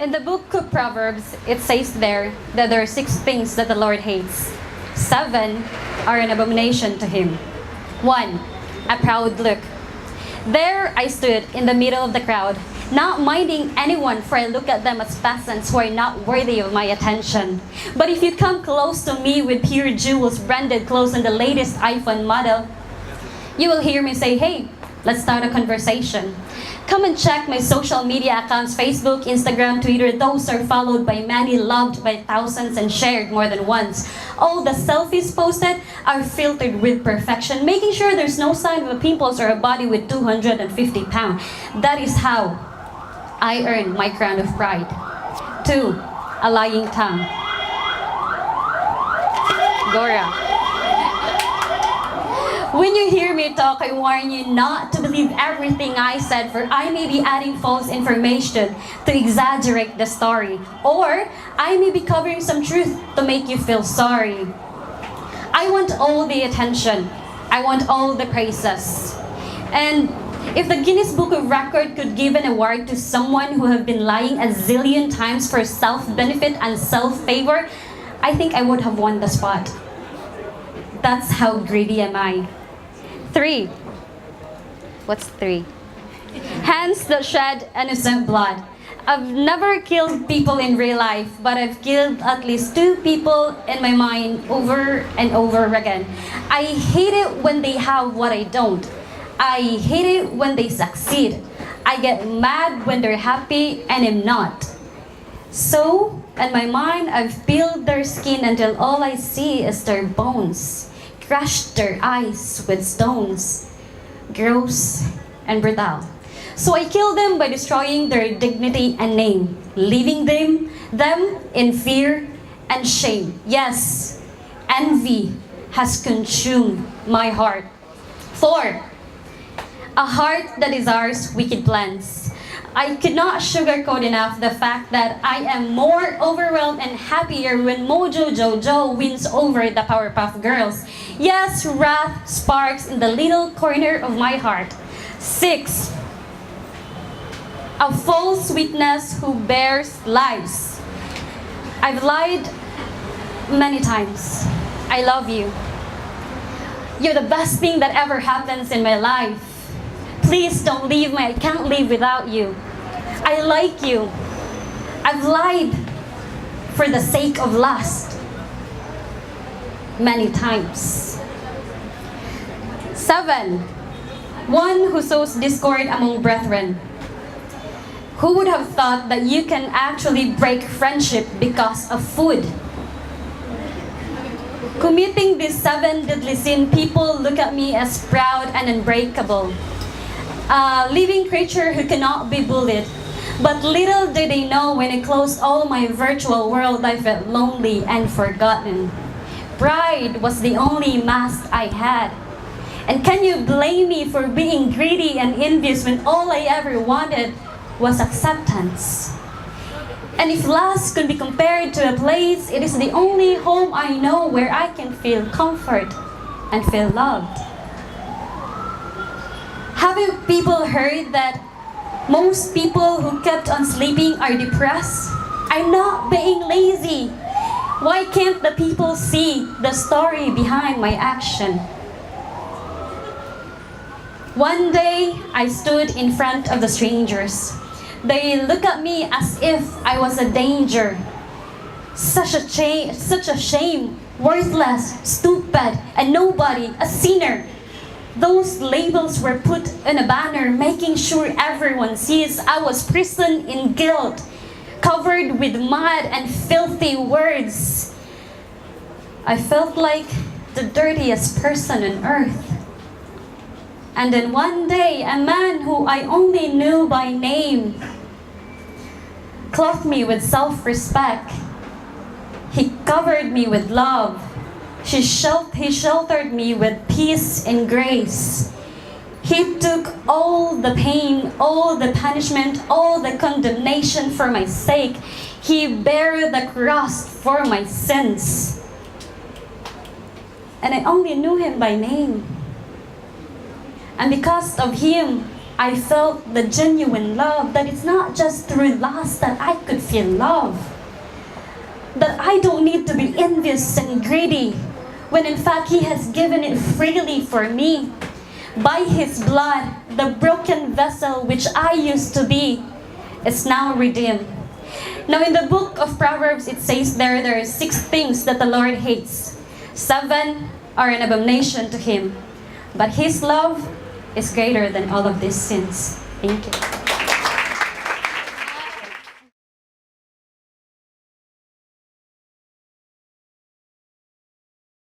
In the book of Proverbs, it says there that there are 6 things that the Lord hates. 7 are an abomination to Him. 1, a proud look. There I stood in the middle of the crowd, not minding anyone, for I look at them as peasants who are not worthy of my attention. But if you come close to me with pure jewels, branded clothes, and the latest iPhone model, you will hear me say, "Hey, let's start a conversation." Come and check my social media accounts, Facebook, Instagram, Twitter. Those are followed by many, loved by thousands, and shared more than once. All the selfies posted are filtered with perfection, making sure there's no sign of a pimples or a body with 250 pounds. That is how I earn my crown of pride. 2, a lying tongue. Gora. When you hear me talk, I warn you not to believe everything I said, for I may be adding false information to exaggerate the story, or I may be covering some truth to make you feel sorry. I want all the attention. I want all the praises. And if the Guinness Book of Record could give an award to someone who have been lying a zillion times for self-benefit and self-favor, I think I would have won the spot. That's how greedy am I. 3. What's 3? Hands that shed innocent blood. I've never killed people in real life, but I've killed at least 2 people in my mind over and over again. I hate it when they have what I don't. I hate it when they succeed. I get mad when they're happy and I'm not. So, in my mind, I've peeled their skin until all I see is their bones. Crushed their eyes with stones. Gross and brutal. So I kill them by destroying their dignity and name, leaving them in fear and shame. Yes, envy has consumed my heart. 4, a heart that desires wicked plans. I could not sugarcoat enough the fact that I am more overwhelmed and happier when Mojo Jojo wins over the Powerpuff Girls. Yes, wrath sparks in the little corner of my heart. 6, a false witness who bears lies. I've lied many times. I love you. You're the best thing that ever happens in my life. Please don't leave me. I can't live without you. I like you. I've lied for the sake of lust many times. 7, one who sows discord among brethren. Who would have thought that you can actually break friendship because of food? Committing these 7 deadly sins, people look at me as proud and unbreakable. A living creature who cannot be bullied. But little did they know, when I closed all my virtual world, I felt lonely and forgotten. Pride was the only mask I had. And can you blame me for being greedy and envious when all I ever wanted was acceptance? And if lust could be compared to a place, it is the only home I know where I can feel comfort and feel loved. Haven't people heard that most people who kept on sleeping are depressed? I'm not being lazy. Why can't the people see the story behind my action? One day, I stood in front of the strangers. They look at me as if I was a danger. Such a shame, worthless, stupid, and nobody, a sinner. Those labels were put on a banner, making sure everyone sees I was prisoned in guilt, covered with mud and filthy words. I felt like the dirtiest person on earth. And then one day, a man who I only knew by name clothed me with self-respect. He covered me with love. He sheltered me with peace and grace. He took all the pain, all the punishment, all the condemnation for my sake. He bare the cross for my sins. And I only knew him by name. And because of him, I felt the genuine love, that it's not just through lust that I could feel love. That I don't need to be envious and greedy, when in fact He has given it freely for me. By His blood, the broken vessel which I used to be is now redeemed. Now in the book of Proverbs, it says there are 6 things that the Lord hates. 7 are an abomination to Him. But His love is greater than all of these sins. Thank you.